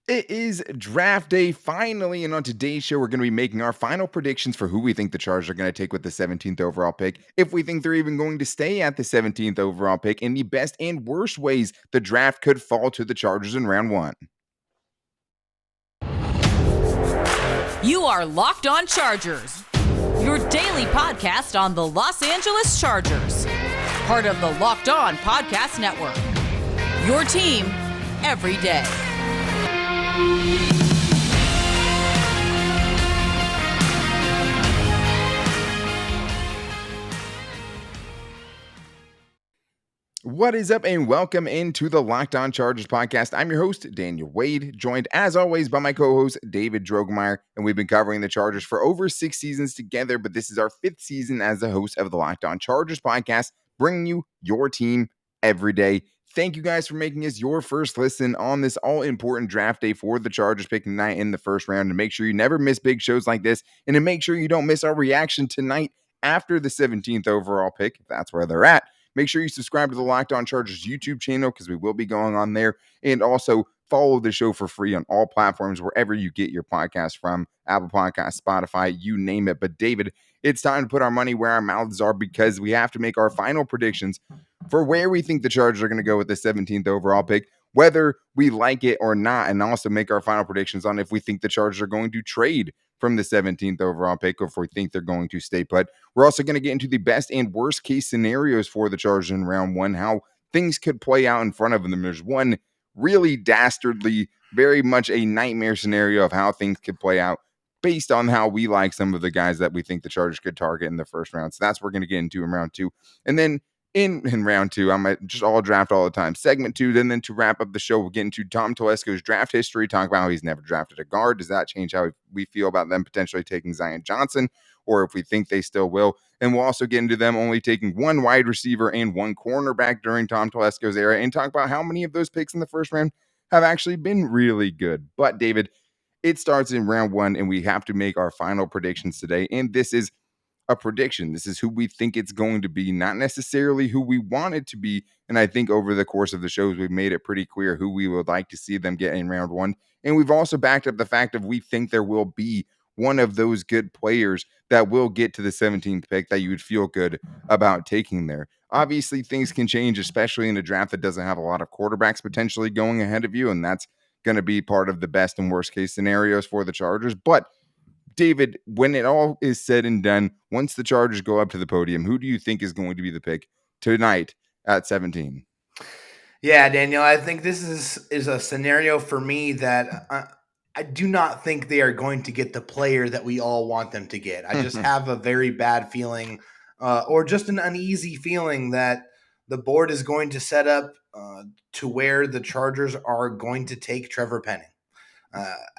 It is draft day finally, and on today's show, we're going to be making our final predictions for who we think the Chargers are going to take with the 17th overall pick, if we think they're even going to stay at the 17th overall pick, and the best and worst ways the draft could fall to the Chargers in round one. You are Locked On Chargers, your daily podcast on the Los Angeles Chargers, part of the Locked On Podcast Network, your team every day. What is up, and welcome into the Locked On Chargers podcast. I'm your host, Daniel Wade, joined as always by my co-host, David Droegemeier, and we've been covering the Chargers for over 6 seasons together, but this is our 5th season as the host of the Locked On Chargers podcast, bringing you your team every day. Thank you guys for making us your first listen on this all-important draft day for the Chargers picking tonight in the first round. To make sure you never miss big shows like this, and to make sure you don't miss our reaction tonight after the 17th overall pick, if that's where they're at. Make sure you subscribe to the Locked On Chargers YouTube channel because we will be going on there. And also follow the show for free on all platforms, wherever you get your podcast from, Apple Podcasts, Spotify, you name it. But David, it's time to put our money where our mouths are because we have to make our final predictions for where we think the Chargers are going to go with the 17th overall pick, whether we like it or not, and also make our final predictions on if we think the Chargers are going to trade from the 17th overall pick or if we think they're going to stay put. We're also going to get into the best and worst case scenarios for the Chargers in round one, how things could play out in front of them. There's one really dastardly, very much a nightmare scenario of how things could play out based on how we like some of the guys that we think the Chargers could target in the first round. So that's what we're going to get into in round two. And then in round two, I might just all draft all the time. Segment two, then to wrap up the show, we'll get into Tom Telesco's draft history, talk about how he's never drafted a guard. Does that change how we feel about them potentially taking Zion Johnson, or if we think they still will? And we'll also get into them only taking one wide receiver and one cornerback during Tom Telesco's era, and talk about how many of those picks in the first round have actually been really good. But David, it starts in round one, and we have to make our final predictions today. And this is a prediction. This is who we think it's going to be, not necessarily who we want it to be. And I think over the course of the shows, we've made it pretty clear who we would like to see them get in round one. And we've also backed up the fact of we think there will be one of those good players that will get to the 17th pick that you would feel good about taking there. Obviously, things can change, especially in a draft that doesn't have a lot of quarterbacks potentially going ahead of you. And that's going to be part of the best and worst case scenarios for the Chargers. But David, when it all is said and done, once the Chargers go up to the podium, who do you think is going to be the pick tonight at 17? Yeah, Daniel, I think this is a scenario for me that I do not think they are going to get the player that we all want them to get. I just have a very bad feeling or just an uneasy feeling that the board is going to set up to where the Chargers are going to take Trevor Penning.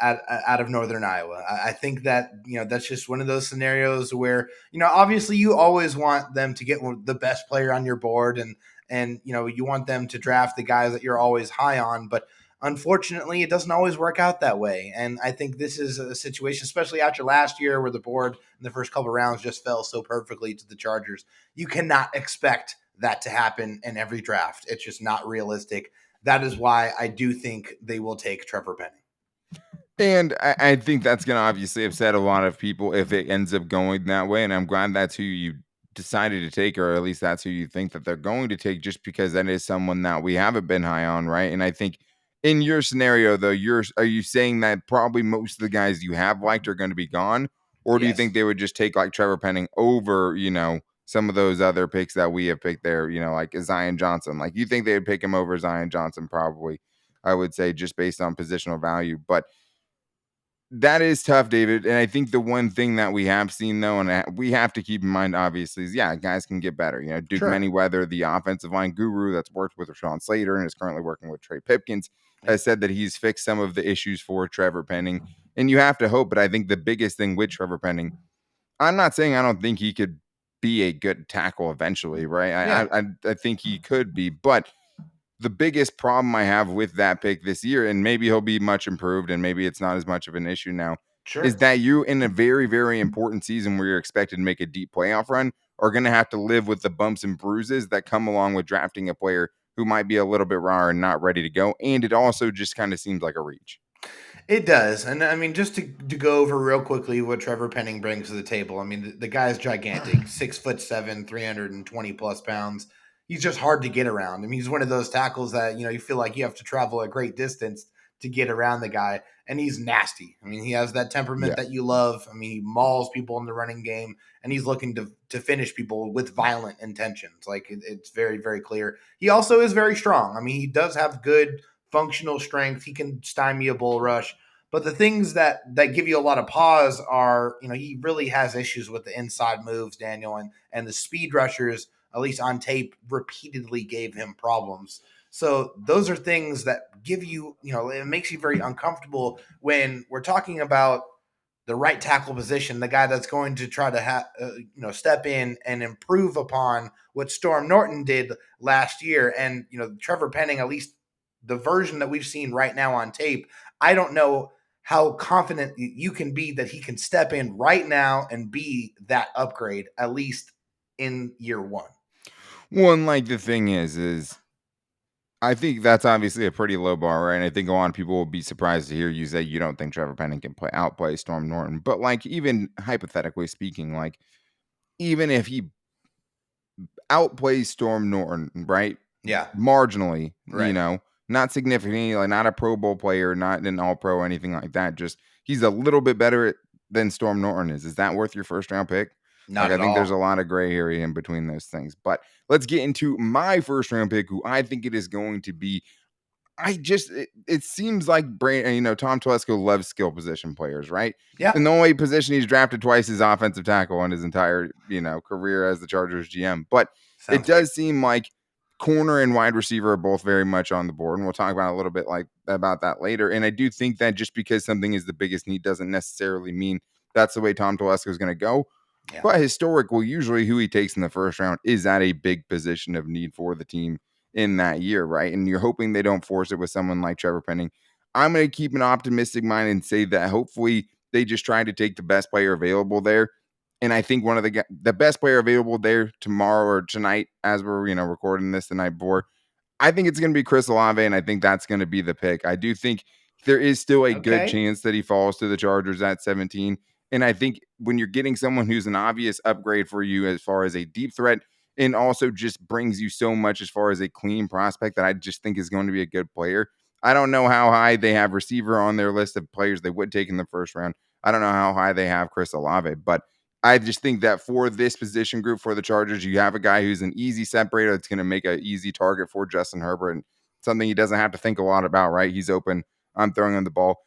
Out of Northern Iowa. I think that, that's just one of those scenarios where, obviously you always want them to get the best player on your board and, you want them to draft the guys that you're always high on, but unfortunately it doesn't always work out that way. And I think this is a situation, especially after last year where the board in the first couple of rounds just fell so perfectly to the Chargers. You cannot expect that to happen in every draft. It's just not realistic. That is why I do think they will take Trevor Penning. And I think that's going to obviously upset a lot of people if it ends up going that way. And I'm glad that's who you decided to take, or at least that's who you think that they're going to take, just because that is someone that we haven't been high on, right? And I think in your scenario, though, are you saying that probably most of the guys you have liked are going to be gone? Or do you think they would just take like Trevor Penning over, some of those other picks that we have picked there, like Zion Johnson? Like, you think they would pick him over Zion Johnson? Probably, I would say, just based on positional value. But that is tough, David. And I think the one thing that we have seen, though, and we have to keep in mind, obviously, is, guys can get better. Duke Manyweather, the offensive line guru that's worked with Rashawn Slater and is currently working with Trey Pipkins, has said that he's fixed some of the issues for Trevor Penning. And you have to hope. But I think the biggest thing with Trevor Penning, I'm not saying I don't think he could be a good tackle eventually, right? I think he could be. But the biggest problem I have with that pick this year, and maybe he'll be much improved and maybe it's not as much of an issue now, is that you, in a very, very important season where you're expected to make a deep playoff run, are going to have to live with the bumps and bruises that come along with drafting a player who might be a little bit raw and not ready to go. And it also just kind of seems like a reach. It does. And I mean, just to go over real quickly what Trevor Penning brings to the table. I mean, the guy's gigantic, 6'7", 320 plus pounds. He's just hard to get around. I mean, he's one of those tackles that, you feel like you have to travel a great distance to get around the guy. And he's nasty. I mean, he has that temperament Yeah. that you love. I mean, he mauls people in the running game, and he's looking to finish people with violent intentions. Like, it's very, very clear. He also is very strong. I mean, he does have good functional strength. He can stymie a bull rush. But the things that give you a lot of pause are, he really has issues with the inside moves, Daniel, and the speed rushers, at least on tape, repeatedly gave him problems. So those are things that give you, it makes you very uncomfortable when we're talking about the right tackle position, the guy that's going to try to step in and improve upon what Storm Norton did last year. And Trevor Penning, at least the version that we've seen right now on tape, I don't know how confident you can be that he can step in right now and be that upgrade, at least in year one. Well, and like the thing is I think that's obviously a pretty low bar, right? And I think a lot of people will be surprised to hear you say you don't think Trevor Penning can outplay Storm Norton. But like even hypothetically speaking, like even if he outplays Storm Norton, right? Yeah. Marginally, Right. not significantly, like not a Pro Bowl player, not an All Pro or anything like that. Just he's a little bit better than Storm Norton is. Is that worth your first round pick? Like Not I at think there's a all. lot of gray area in between those things. But let's get into my first round pick, who I think it is going to be. It seems like Tom Telesco loves skill position players, right? Yeah. And the only position he's drafted twice is offensive tackle in his entire, career as the Chargers GM. But it Sounds like does seem like corner and wide receiver are both very much on the board. And we'll talk about a little bit like about that later. And I do think that just because something is the biggest need doesn't necessarily mean that's the way Tom Telesco is going to go. yeah. But historically, usually who he takes in the first round is at a big position of need for the team in that year, right? And you're hoping they don't force it with someone like Trevor Penning. I'm going to keep an optimistic mind and say that hopefully they just try to take the best player available there. And I think one of the best player available there tomorrow or tonight, as we're recording this the night before, I think it's going to be Chris Olave, and I think that's going to be the pick. I do think there is still a good Okay. chance that he falls to the Chargers at 17. And I think when you're getting someone who's an obvious upgrade for you as far as a deep threat and also just brings you so much as far as a clean prospect that I just think is going to be a good player. I don't know how high they have receiver on their list of players they would take in the first round. I don't know how high they have Chris Olave, but I just think that for this position group for the Chargers, you have a guy who's an easy separator that's going to make an easy target for Justin Herbert and something he doesn't have to think a lot about, right? He's open. I'm throwing him the ball.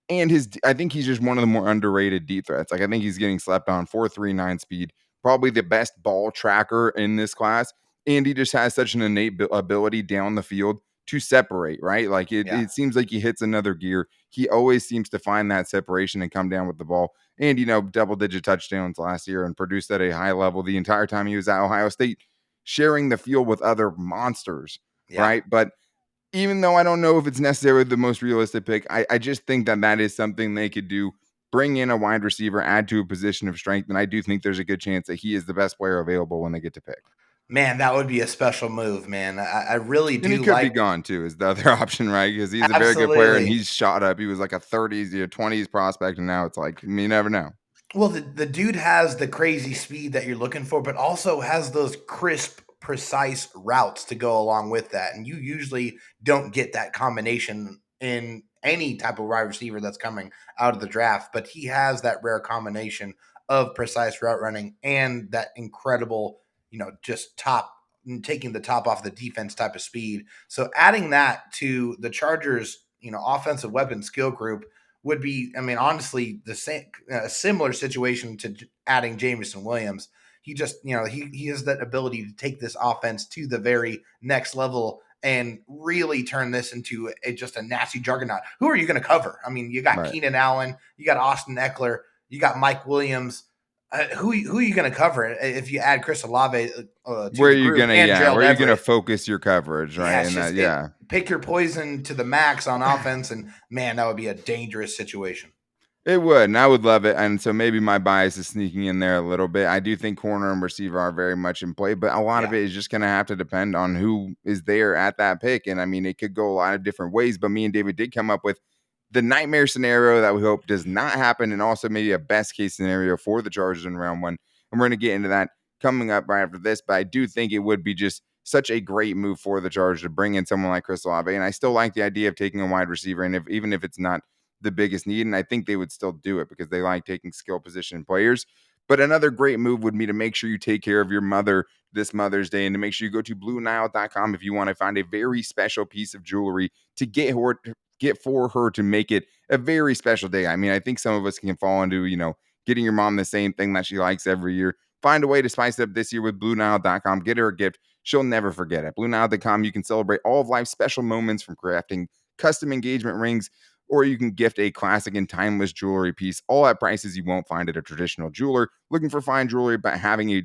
And I think he's just one of the more underrated deep threats. Like I think he's getting slept on 4.39 speed, probably the best ball tracker in this class. And he just has such an innate ability down the field to separate, right? Like Yeah. it seems like he hits another gear. He always seems to find that separation and come down with the ball. And, double-digit touchdowns last year and produced at a high level the entire time he was at Ohio State, sharing the field with other monsters, Yeah. right? But even though I don't know if it's necessarily the most realistic pick, I just think that is something they could do. Bring in a wide receiver, add to a position of strength, and I do think there's a good chance that he is the best player available when they get to pick. Man, that would be a special move, man. I really And he do could be like. gone too, is the other option, right? Because he's a very good player and Absolutely. he's shot up. He was like a 30s, 20s prospect, and now it's like you never know. Well, the dude has the crazy speed that you're looking for, but also has those crisp, precise routes to go along with that. And you usually don't get that combination in any type of wide receiver that's coming out of the draft. But he has that rare combination of precise route running and that incredible, just taking the top off the defense type of speed. So adding that to the Chargers, offensive weapon skill group would be, I mean, honestly, the same, similar situation to adding Jameson Williams. He just, he has that ability to take this offense to the very next level and really turn this into just a nasty juggernaut. Who are you going to cover? I mean, you got Right. Keenan Allen, you got Austin Eckler, you got Mike Williams. Who are you going to cover if you add Chris Olave to Where are the you group gonna and where Gerald are you gonna Everett? focus your coverage, right? Yeah, it's And that just pick your poison to the max on offense, and man, that would be a dangerous situation. It would, and I would love it. And so maybe my bias is sneaking in there a little bit. I do think corner and receiver are very much in play, but a lot of Yeah. it is just going to have to depend on who is there at that pick. And I mean, it could go a lot of different ways, but me and David did come up with the nightmare scenario that we hope does not happen, and also maybe a best case scenario for the Chargers in round one. And we're going to get into that coming up right after this. But I do think it would be just such a great move for the Chargers to bring in someone like Chris Olave. And I still like the idea of taking a wide receiver, and even if it's not the biggest need, and I think they would still do it because they like taking skill position players. But another great move would be to make sure you take care of your mother this Mother's Day, and to make sure you go to BlueNile.com if you want to find a very special piece of jewelry to get for her to make it a very special day. I mean, I think some of us can fall into, getting your mom the same thing that she likes every year. Find a way to spice it up this year with BlueNile.com. Get her a gift she'll never forget it. BlueNile.com, you can celebrate all of life's special moments, from crafting custom engagement rings, or you can gift a classic and timeless jewelry piece, all at prices you won't find at a traditional jeweler. Looking for fine jewelry but having a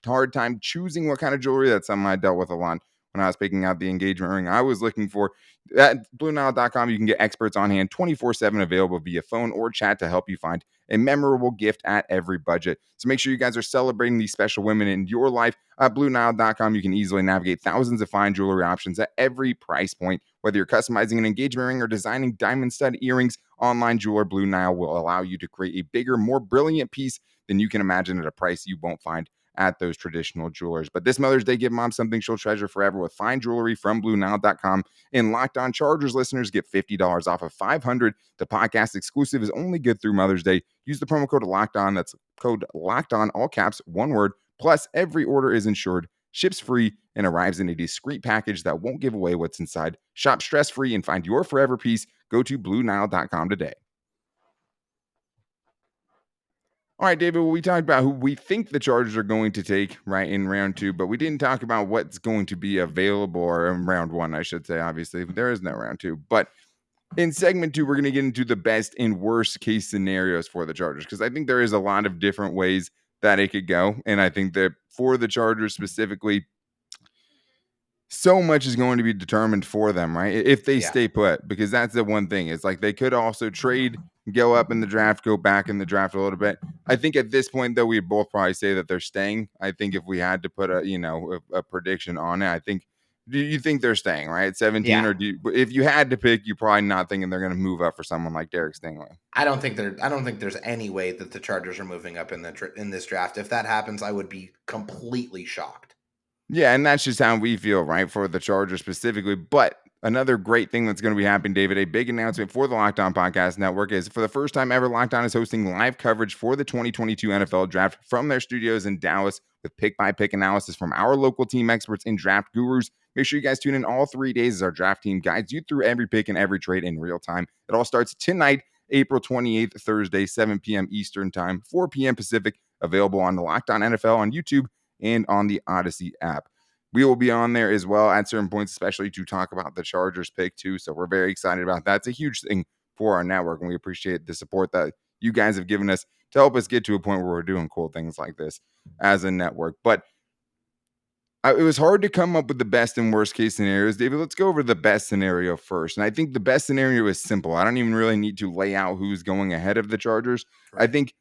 hard time choosing what kind of jewelry? That's something I dealt with a lot when I was picking out the engagement ring I was looking for. At BlueNile.com, you can get experts on hand 24/7, available via phone or chat to help you find a memorable gift at every budget. So make sure you guys are celebrating these special women in your life. At BlueNile.com, you can easily navigate thousands of fine jewelry options at every price point. Whether you're customizing an engagement ring or designing diamond stud earrings, online jeweler Blue Nile will allow you to create a bigger, more brilliant piece than you can imagine at a price you won't find at those traditional jewelers. But this Mother's Day, give mom something she'll treasure forever with fine jewelry from BlueNile.com. And Locked On Chargers listeners get $50 off of $500. The podcast exclusive is only good through Mother's Day. Use the promo code Locked On. That's code Locked On, all caps, one word. Plus, every order is insured, ships free, and arrives in a discreet package that won't give away what's inside. Shop stress-free and find your forever piece. Go to BlueNile.com today. All right, David, we talked about who we think the Chargers are going to take right in round two, but we didn't talk about what's going to be available, or in round one, I should say. Obviously, there is no round two. But in segment two, we're going to get into the best and worst case scenarios for the Chargers, because I think there is a lot of different ways that it could go. And I think that for the Chargers specifically, so much is going to be determined for them, right? If they stay put, because that's the one thing. It's like they could also trade, go up in the draft, go back in the draft a little bit. I think at this point, though, we'd both probably say that they're staying. I think if we had to put a prediction on it, I think, do you think they're staying, right, at 17? Or if you had to pick, you're probably not thinking they're going to move up for someone like Derek Stingley? I don't think there's any way that the Chargers are moving up in this draft. If that happens, I would be completely shocked. Yeah, and that's just how we feel, right, for the Chargers specifically. But another great thing that's going to be happening, David, a big announcement for the Locked On Podcast Network is, for the first time ever, Locked On is hosting live coverage for the 2022 NFL Draft from their studios in Dallas, with pick-by-pick analysis from our local team experts and draft gurus. Make sure you guys tune in all 3 days as our draft team guides you through every pick and every trade in real time. It all starts tonight, April 28th, Thursday, 7 p.m. Eastern Time, 4 p.m. Pacific, available on the Locked On NFL on YouTube and on the Odyssey app. We will be on there as well at certain points, especially to talk about the Chargers pick too. So we're very excited about that. It's a huge thing for our network, and we appreciate the support that you guys have given us to help us get to a point where we're doing cool things like this as a network. But it was hard to come up with the best and worst case scenarios. David, let's go over the best scenario first. And I think the best scenario is simple. I don't even really need to lay out who's going ahead of the Chargers. Right. I think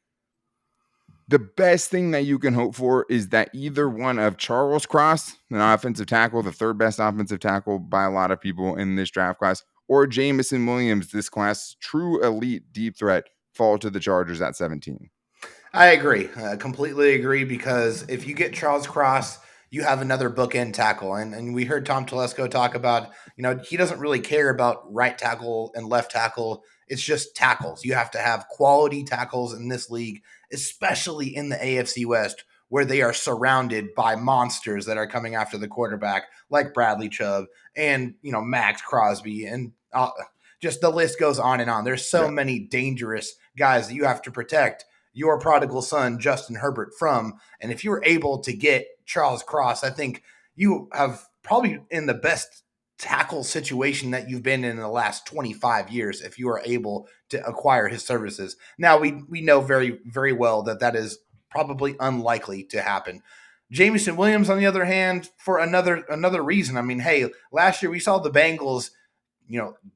the best thing that you can hope for is that either one of Charles Cross, an offensive tackle, the third best offensive tackle by a lot of people in this draft class, or Jameson Williams, this class' true elite deep threat, fall to the Chargers at 17. I agree. Completely agree, because if you get Charles Cross, you have another bookend tackle. And we heard Tom Telesco talk about, he doesn't really care about right tackle and left tackle. It's just tackles. You have to have quality tackles in this league, especially in the AFC West, where they are surrounded by monsters that are coming after the quarterback, like Bradley Chubb and, Max Crosby, and just the list goes on and on. There's so many dangerous guys that you have to protect your prodigal son, Justin Herbert, from. And if you were able to get Charles Cross, I think you have probably in the best tackle situation that you've been in the last 25 years if you are able to acquire his services. Now, we know very, very well that is probably unlikely to happen. Jameson Williams, on the other hand, for another reason. I mean, hey, last year we saw the Bengals,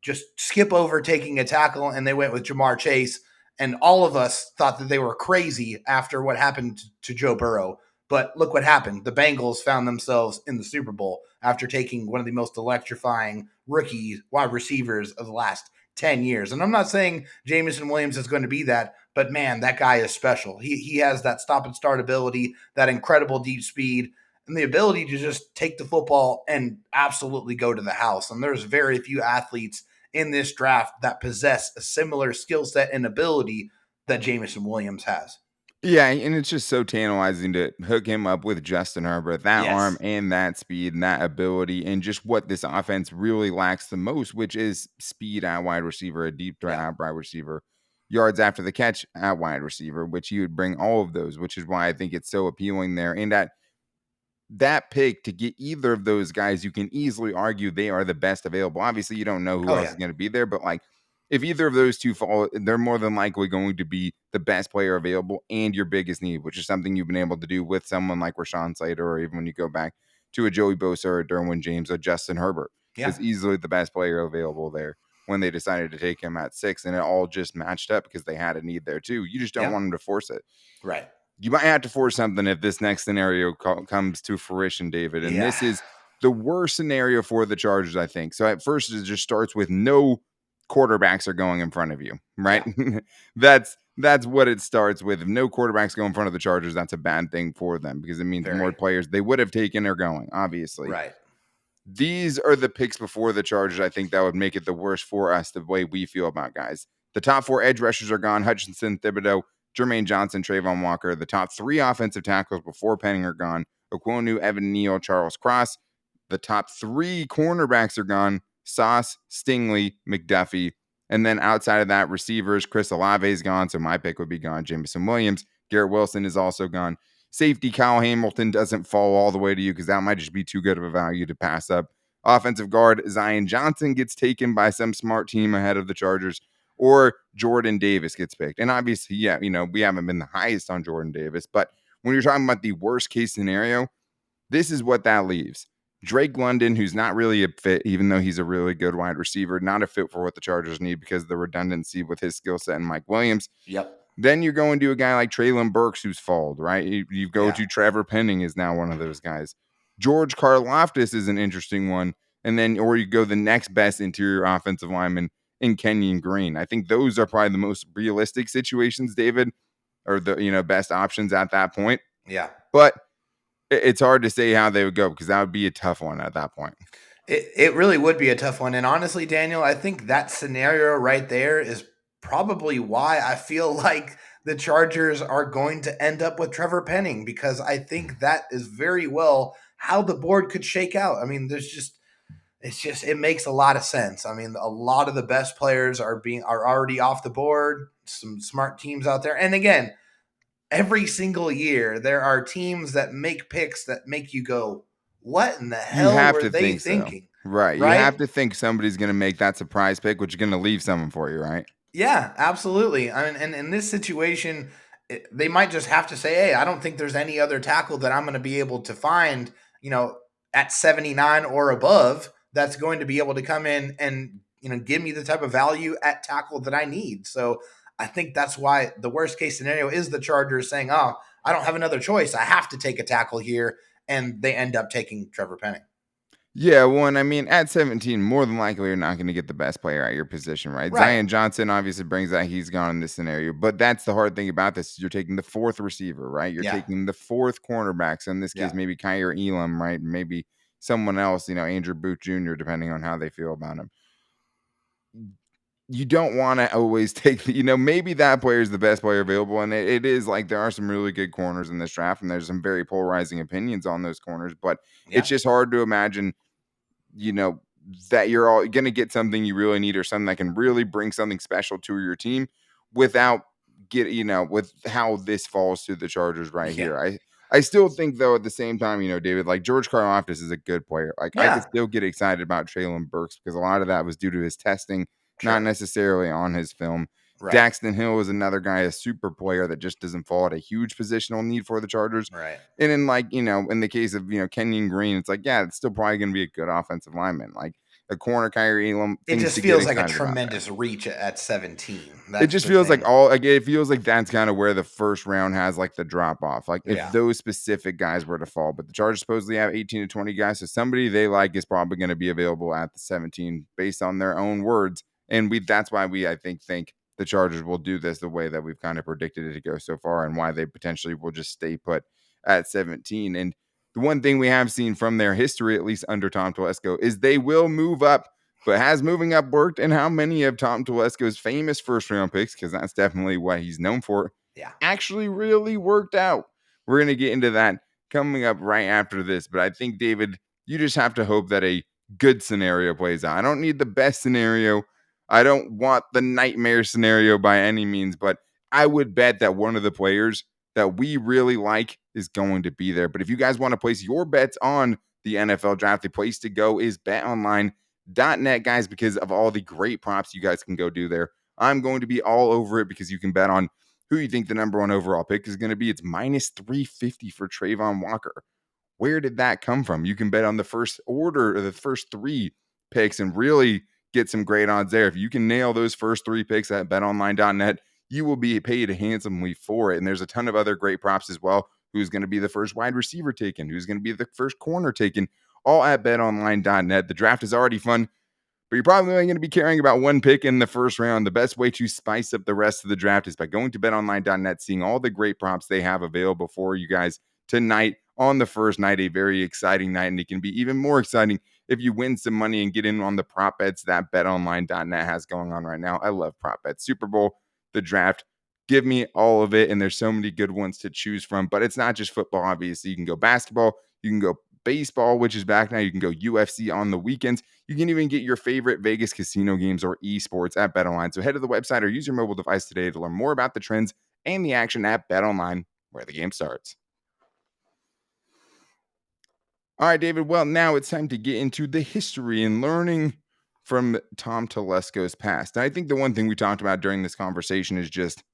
just skip over taking a tackle, and they went with Jamar Chase. And all of us thought that they were crazy after what happened to Joe Burrow. But look what happened. The Bengals found themselves in the Super Bowl after taking one of the most electrifying rookie wide receivers of the last 10 years. And I'm not saying Jameson Williams is going to be that, but man, that guy is special. He has that stop and start ability, that incredible deep speed, and the ability to just take the football and absolutely go to the house. And there's very few athletes in this draft that possess a similar skill set and ability that Jameson Williams has. Yeah, and it's just so tantalizing to hook him up with Justin Herbert, that arm Yes. and that speed and that ability, and just what this offense really lacks the most, which is speed at wide receiver, a deep threat Yeah. at wide receiver, yards after the catch at wide receiver, which you would bring all of those, which is why I think it's so appealing there. And that pick to get either of those guys, you can easily argue they are the best available. Obviously, you don't know who Oh, else yeah. is going to be there, but like if either of those two fall, they're more than likely going to be the best player available and your biggest need, which is something you've been able to do with someone like Rashawn Slater, or even when you go back to a Joey Bosa or Derwin James or Justin Herbert Yeah. was easily the best player available there when they decided to take him at 6, and it all just matched up because they had a need there too. You just don't Yeah. want them to force it. Right. You might have to force something if this next scenario comes to fruition, David. And Yeah. this is the worst scenario for the Chargers, I think. So at first, it just starts with no quarterbacks are going in front of you, right? Yeah. That's what it starts with. If no quarterbacks go in front of the Chargers, that's a bad thing for them because it means more Very. players they would have taken are going, obviously. Right. These are the picks before the Chargers, I think, that would make it the worst for us, the way we feel about guys. The top 4 edge rushers are gone: Hutchinson, Thibodeau, Jermaine Johnson, Trayvon Walker. The top 3 offensive tackles before Penning are gone: Okwonu, Evan Neal, Charles Cross. The top 3 cornerbacks are gone: Sauce, Stingley, McDuffie. And then outside of that, receivers, Chris Olave is gone, so my pick would be gone. Jameson Williams. Garrett Wilson is also gone. Safety Kyle Hamilton doesn't fall all the way to you because that might just be too good of a value to pass up. Offensive guard Zion Johnson gets taken by some smart team ahead of the Chargers, or Jordan Davis gets picked. And obviously, yeah, we haven't been the highest on Jordan Davis, but when you're talking about the worst case scenario, this is what that leaves. Drake London, who's not really a fit, even though he's a really good wide receiver, not a fit for what the Chargers need because of the redundancy with his skill set and Mike Williams. Yep. Then you're going to a guy like Treylon Burks who's falled, right? You go to Trevor Penning is now one of those guys. George Karlaftis is an interesting one. And then, or you go the next best interior offensive lineman in Kenyon Green. I think those are probably the most realistic situations, David, or the best options at that point. Yeah. But it's hard to say how they would go because that would be a tough one at that point. It really would be a tough one. And honestly, Daniel, I think that scenario right there is probably why I feel like the Chargers are going to end up with Trevor Penning, because I think that is very well how the board could shake out. I mean, it makes a lot of sense. I mean, a lot of the best players are already off the board, some smart teams out there. And again, every single year there are teams that make picks that make you go, what in the hell were they thinking? So. Right. You have to think somebody's going to make that surprise pick, which is going to leave someone for you, right? Yeah, absolutely. I mean, and in this situation, they might just have to say, hey, I don't think there's any other tackle that I'm going to be able to find, at 79 or above that's going to be able to come in and, give me the type of value at tackle that I need. So I think that's why the worst case scenario is the Chargers saying, oh, I don't have another choice. I have to take a tackle here. And they end up taking Trevor Penning. Yeah, well, and I mean, at 17, more than likely you're not going to get the best player at your position, right? Zion Johnson obviously brings that he's gone in this scenario, but that's the hard thing about this. You're taking the 4th receiver, right? You're taking the 4th cornerback. So in this case, maybe Kyer Elam, right? Maybe someone else, Andrew Booth Jr., depending on how they feel about him. You don't want to always take maybe that player is the best player available. And it is like there are some really good corners in this draft, and there's some very polarizing opinions on those corners, but it's just hard to imagine that you're all going to get something you really need or something that can really bring something special to your team without with how this falls to the Chargers here. I still think, though, at the same time, David, like George Karlaftis is a good player. Like I could still get excited about Treylon Burks because a lot of that was due to his testing, not necessarily on his film. Right. Daxton Hill is another guy, a super player that just doesn't fall at a huge positional need for the Chargers. Right. And in in the case of, Kenyon Green, it's like, yeah, it's still probably going to be a good offensive lineman. Like a corner, Kyer Elam. It just feels like a tremendous reach at 17. It just feels like it feels like that's kind of where the first round has like the drop off. Like if those specific guys were to fall, but the Chargers supposedly have 18 to 20 guys. So somebody they like is probably going to be available at the 17 based on their own words And that's why I think the Chargers will do this the way that we've kind of predicted it to go so far, and why they potentially will just stay put at 17. And the one thing we have seen from their history, at least under Tom Telesco, is they will move up. But has moving up worked? And how many of Tom Telesco's famous first round picks, because that's definitely what he's known for, actually really worked out? We're going to get into that coming up right after this. But I think, David, you just have to hope that a good scenario plays out. I don't need the best scenario. I don't want the nightmare scenario by any means, but I would bet that one of the players that we really like is going to be there. But if you guys want to place your bets on the NFL draft, the place to go is betonline.net, guys, because of all the great props you guys can go do there. I'm going to be all over it because you can bet on who you think the number one overall pick is going to be. It's minus 350 for Trayvon Walker. Where did that come from? You can bet on the first order or the first three picks and really get some great odds there. If you can nail those first three picks at betonline.net, you will be paid handsomely for it. And there's a ton of other great props as well. Who's going to be the first wide receiver taken? Who's going to be the first corner taken? All at betonline.net. The draft is already fun, but you're probably only going to be caring about one pick in the first round. The best way to spice up the rest of the draft is by going to betonline.net, seeing all the great props they have available for you guys tonight on the first night, a very exciting night. And it can be even more exciting if you win some money and get in on the prop bets that betonline.net has going on right now. I love prop bets. Super Bowl, the draft, give me all of it. And there's so many good ones to choose from, but it's not just football. Obviously, you can go basketball, you can go baseball, which is back now. You can go UFC on the weekends. You can even get your favorite Vegas casino games or esports at BetOnline. So head to the website or use your mobile device today to learn more about the trends and the action at BetOnline, where the game starts. All right, David. Well, now it's time to get into the history and learning from Tom Telesco's past. And I think the one thing we talked about during this conversation is just,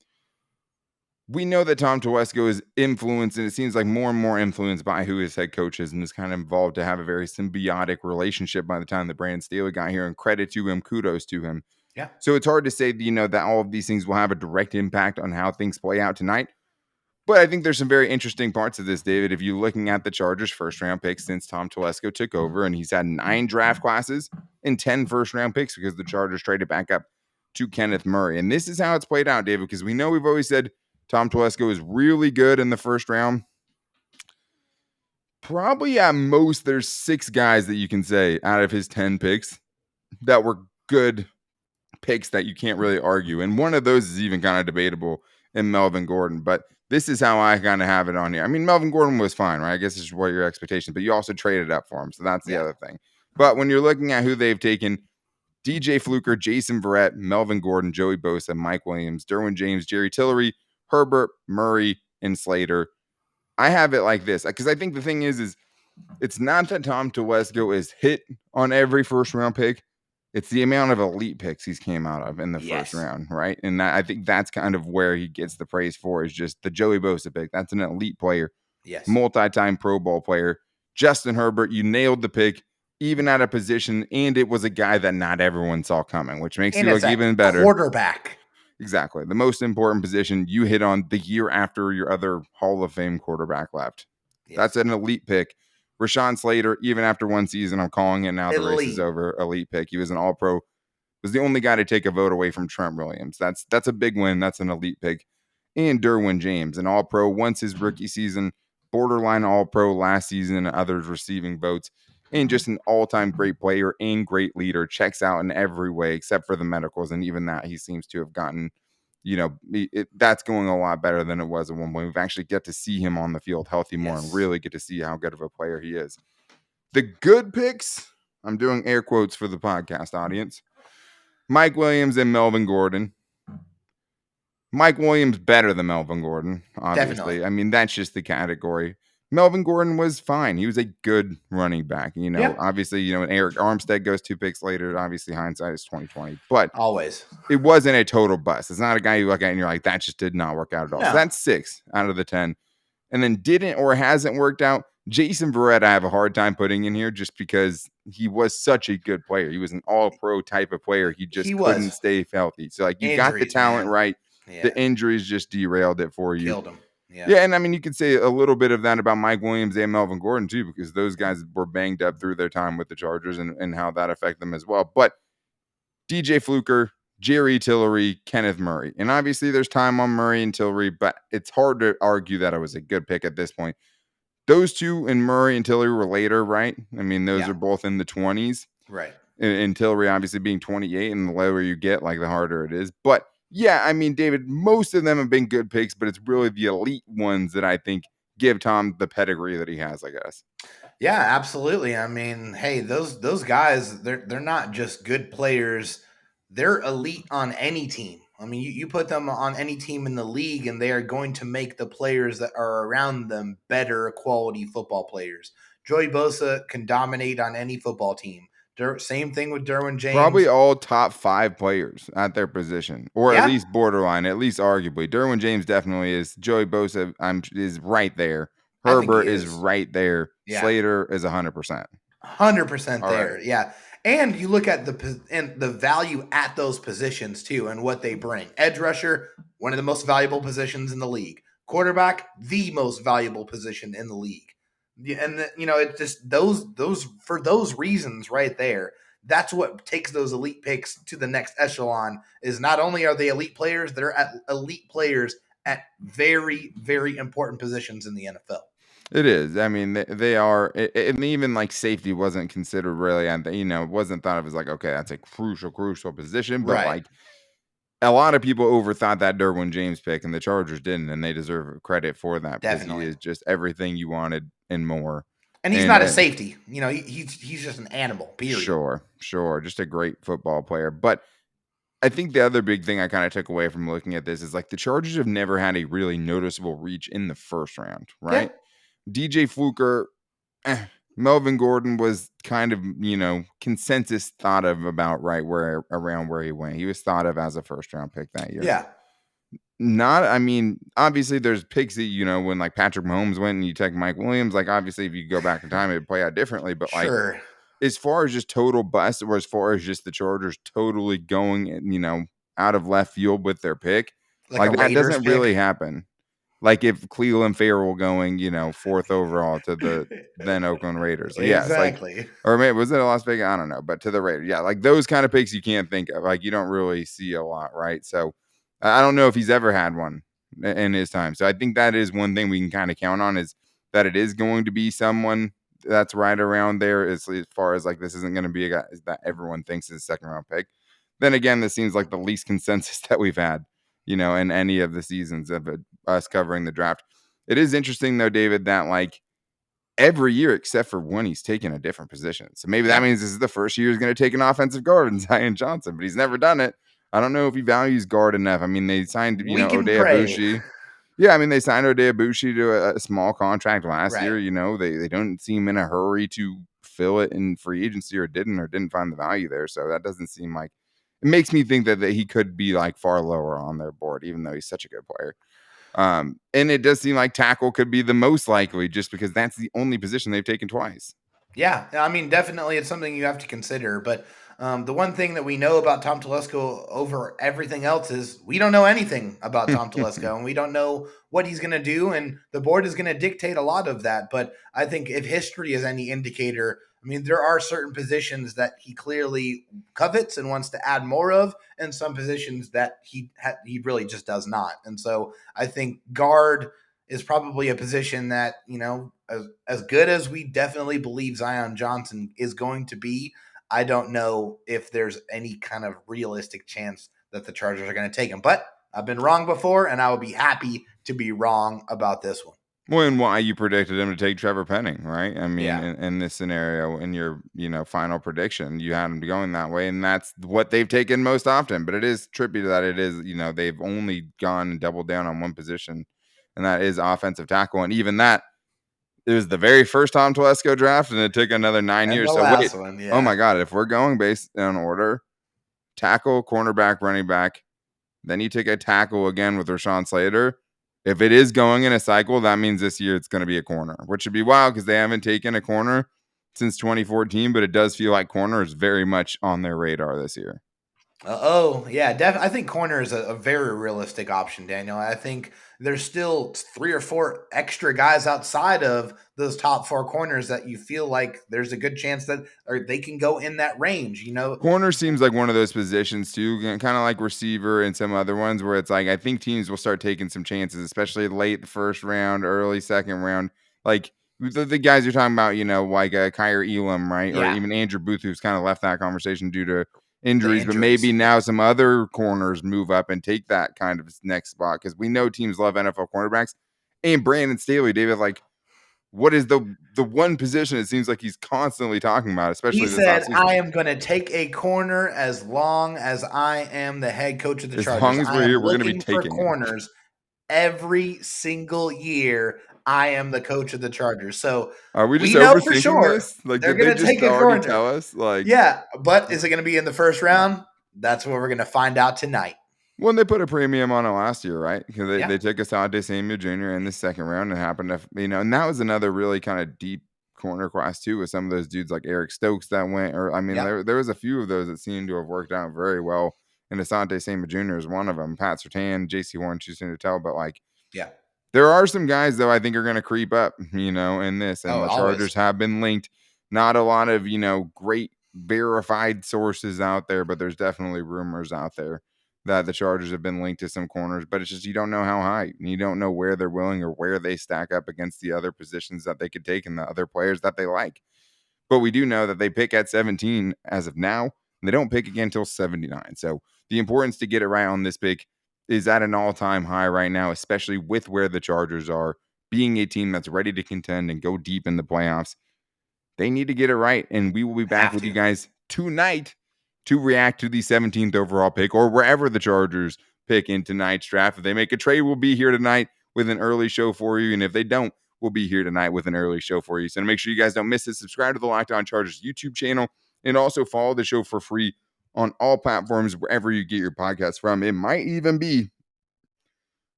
we know that Tom Telesco is influenced, and it seems like more and more influenced by who his head coach is, and is kind of involved to have a very symbiotic relationship by the time the Brandon Staley got here. And credit to him, kudos to him. Yeah. So it's hard to say, that all of these things will have a direct impact on how things play out tonight. But I think there's some very interesting parts of this, David. If you're looking at the Chargers' first-round picks since Tom Telesco took over, and he's had 9 draft classes and 10 first-round picks because the Chargers traded back up to Kenneth Murray. And this is how it's played out, David, because we know we've always said Tom Telesco is really good in the first round. Probably at most, there's 6 guys that you can say out of his 10 picks that were good picks that you can't really argue. And one of those is even kind of debatable in Melvin Gordon. But this is how I kind of have it on here. I mean, Melvin Gordon was fine, right? I guess it's what your expectations, but you also traded up for him. So that's the other thing. But when you're looking at who they've taken, DJ Fluker, Jason Verrett, Melvin Gordon, Joey Bosa, Mike Williams, Derwin James, Jerry Tillery, Herbert, Murray, and Slater. I have it like this, because I think the thing is it's not that Tom Telesco is hit on every first round pick. It's the amount of elite picks he's came out of in the first round, right? And I think that's kind of where he gets the praise for, is just the Joey Bosa pick. That's an elite player. Yes. Multi-time Pro Bowl player. Justin Herbert, you nailed the pick, even at a position, and it was a guy that not everyone saw coming, which makes you look even better. Quarterback. Exactly. The most important position you hit on the year after your other Hall of Fame quarterback left. Yes. That's an elite pick. Rashawn Slater, even after one season, I'm calling it now. The race is over. Elite pick. He was an All-Pro. Was the only guy to take a vote away from Trent Williams. That's a big win. That's an elite pick. And Derwin James, an All-Pro once his rookie season, borderline All-Pro last season, and others receiving votes. And just an all-time great player and great leader. Checks out in every way except for the medicals, and even that he seems to have gotten. That's going a lot better than it was at one point. We've actually get to see him on the field healthy more and really get to see how good of a player he is. The good picks, I'm doing air quotes for the podcast audience, Mike Williams and Melvin Gordon. Mike Williams better than Melvin Gordon, obviously. Definitely. I mean, that's just the category. Melvin Gordon was fine. He was a good running back. Obviously, and Eric Armstead goes 2 picks later. Obviously, hindsight is 20/20. But always, it wasn't a total bust. It's not a guy you look at and you're like, that just did not work out at all. No. So that's 6 out of the 10. And then didn't or hasn't worked out. Jason Verrett, I have a hard time putting in here just because he was such a good player. He was an all-pro type of player. He couldn't stay healthy. So, you got the talent right. Yeah. The injuries just derailed it for you. Killed him. Yeah, and I mean, you could say a little bit of that about Mike Williams and Melvin Gordon, too, because those guys were banged up through their time with the Chargers and how that affected them as well. But DJ Fluker, Jerry Tillery, Kenneth Murray. And obviously there's time on Murray and Tillery, but it's hard to argue that it was a good pick at this point. Those two and Murray and Tillery were later, right? I mean, those are both in the 20s. Right. And Tillery obviously being 28, and the lower you get, like the harder it is. But yeah, I mean, David, most of them have been good picks, but it's really the elite ones that I think give Tom the pedigree that he has, I guess. Yeah, absolutely. I mean, hey, those guys, they're not just good players. They're elite on any team. I mean, you put them on any team in the league, and they are going to make the players that are around them better quality football players. Joey Bosa can dominate on any football team. Same thing with Derwin James. Probably all top 5 players at their position, or at least borderline, at least arguably. Derwin James definitely is. Joey Bosa is right there. Herbert is right there. Yeah. Slater is 100%. 100% there. Right. Yeah. And you look at the value at those positions too, and what they bring. Edge rusher, one of the most valuable positions in the league. Quarterback, the most valuable position in the league. And it's just those for those reasons right there. That's what takes those elite picks to the next echelon. Is not only are they elite players, they're elite players at very, very important positions in the NFL. It is. I mean, they are, and even like safety wasn't considered really, and it wasn't thought of as like, okay, that's a crucial position. But like a lot of people overthought that Derwin James pick, and the Chargers didn't, and they deserve credit for that. Definitely. Because he is just everything you wanted and more. And he's not a safety. He's just an animal, period. Sure. Just a great football player. But I think the other big thing I kind of took away from looking at this is like the Chargers have never had a really noticeable reach in the first round, right? Yeah. DJ Fluker, Melvin Gordon was kind of, consensus thought of about around where he went. He was thought of as a first round pick that year. Yeah. Obviously there's picks that, when like Patrick Mahomes went and you take Mike Williams, like obviously if you go back in time, it'd play out differently. But sure. Like as far as just total bust, or as far as just the Chargers totally going, out of left field with their pick, like that doesn't really happen. Like if Cleveland Farrell going, 4th overall to the then Oakland Raiders. Exactly. Yes, or maybe was it a Las Vegas? I don't know, but to the Raiders. Yeah, like those kind of picks you can't think of. Like you don't really see a lot, right? So I don't know if he's ever had one in his time. So I think that is one thing we can kind of count on, is that it is going to be someone that's right around there as far as like this isn't going to be a guy that everyone thinks is a second round pick. Then again, this seems like the least consensus that we've had, in any of the seasons of us covering the draft. It is interesting though, David, that like every year except for one, he's taken a different position. So maybe that means this is the first year he's going to take an offensive guard in Zion Johnson, but he's never done it. I don't know if he values guard enough. I mean, they signed, Oday Abushi. Yeah, I mean, they signed Oday Abushi to a small contract last year. They don't seem in a hurry to fill it in free agency, or didn't find the value there. So that doesn't seem like, it makes me think that he could be like far lower on their board, even though he's such a good player. And it does seem like tackle could be the most likely, just because that's the only position they've taken twice. Yeah, I mean, definitely it's something you have to consider. But the one thing that we know about Tom Telesco over everything else is we don't know anything about Tom Telesco, and we don't know what he's going to do, and the board is going to dictate a lot of that. But I think if history is any indicator, I mean, there are certain positions that he clearly covets and wants to add more of, and some positions that he really just does not. And so I think guard is probably a position that, as good as we definitely believe Zion Johnson is going to be, I don't know if there's any kind of realistic chance that the Chargers are going to take him. But I've been wrong before, and I would be happy to be wrong about this one. Well, and why you predicted him to take Trevor Penning, right? I mean, in this scenario, in your final prediction, you had him going that way, and that's what they've taken most often. But it is trippy that it is, they've only gone and doubled down on one position, and that is offensive tackle. And even that, it was the very first Tom Telesco draft, and it took another 9 years. So wait, oh my God, if we're going based on order, tackle, cornerback, running back, then you take a tackle again with Rashawn Slater. If it is going in a cycle, that means this year it's going to be a corner, which would be wild because they haven't taken a corner since 2014, but it does feel like corner is very much on their radar this year. Yeah, I think corner is a very realistic option, Daniel. I think there's still 3 or 4 extra guys outside of those top 4 corners that you feel like there's a good chance that or they can go in that range. Corner seems like one of those positions too, kind of like receiver and some other ones where it's like I think teams will start taking some chances, especially late the first round, early second round. Like the guys you're talking about, like Kyrie Elam, right? Or Yeah, even Andrew Booth, who's kind of left that conversation due to the injuries, but maybe injuries. now some other corners move up and take that kind of next spot because we know teams love NFL cornerbacks. And Brandon Staley, David, like what is the one position it seems like he's constantly talking about, He especially this said, offseason? I am going to take a corner as long as I am the head coach of the As Chargers. long as I we're am here, we're going to be looking for taking it. corners every single year. I am the coach of the Chargers. So Are we just we know for overthinking sure this? Like, they're did they going to just take a already corner. tell us? Like, Yeah, but is it going to be in the first round? That's what we're going to find out tonight. when they put a premium on it last year, right? Because they, Yeah, they took Asante Samuel Jr. in the second round and happened to, and that was another really kind of deep corner class too, with some of those dudes like Eric Stokes that went, or I mean, yeah, there was a few of those that seemed to have worked out very well. And Asante Samuel Jr. is one of them. Pat Surtain, JC Warren, too soon to tell, but like, yeah. there are some guys, though, I think are going to creep up, in this. And Oh, the always. Chargers have been linked. Not a lot of, great verified sources out there, but there's definitely rumors out there that the Chargers have been linked to some corners. But it's just you don't know how high. You don't know where they're willing or where they stack up against the other positions that they could take and the other players that they like. But we do know that they pick at 17 as of now, and they don't pick again until 79. So the importance to get it right on this pick is at an all-time high right now, especially with where the Chargers are, being a team that's ready to contend and go deep in the playoffs. They need to get it right, and we will be back Have with you to. guys tonight to react to the 17th overall pick or wherever the Chargers pick in tonight's draft. If they make a trade, we'll be here tonight with an early show for you, and if they don't, we'll be here tonight with an early show for you. So to make sure you guys don't miss it, subscribe to the Locked On Chargers YouTube channel and also follow the show for free on all platforms wherever you get your podcasts from. It might even be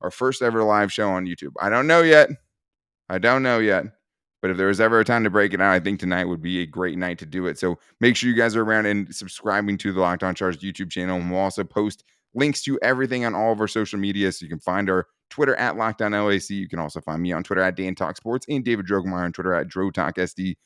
our first ever live show on YouTube. I don't know yet. But if there was ever a time to break it out, I think tonight would be a great night to do it. So make sure you guys are around and subscribing to the Locked On Chargers YouTube channel. And we'll also post links to everything on all of our social media. So you can find our Twitter at LockedOnLAC. You can also find me on Twitter at Dan Talk Sports and David Droegemeier on Twitter at DroTalkSD.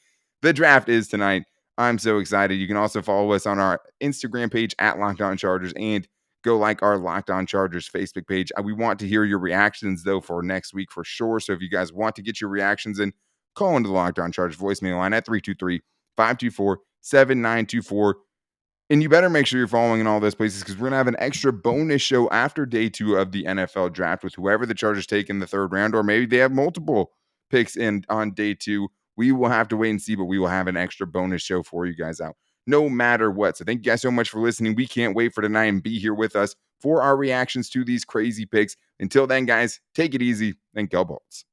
The draft is tonight. I'm so excited. You can also follow us on our Instagram page at Locked On Chargers and go like our Locked On Chargers Facebook page. We want to hear your reactions, though, for next week for sure. So if you guys want to get your reactions in, call into the Locked On Chargers voicemail line at 323-524-7924. And you better make sure you're following in all those places because we're going to have an extra bonus show after day 2 of the NFL draft with whoever the Chargers take in the third round, or maybe they have multiple picks in on day 2. We will have to wait and see, but we will have an extra bonus show for you guys out no matter what. So thank you guys so much for listening. We can't wait for tonight and be here with us for our reactions to these crazy picks. Until then, guys, take it easy and go Bolts.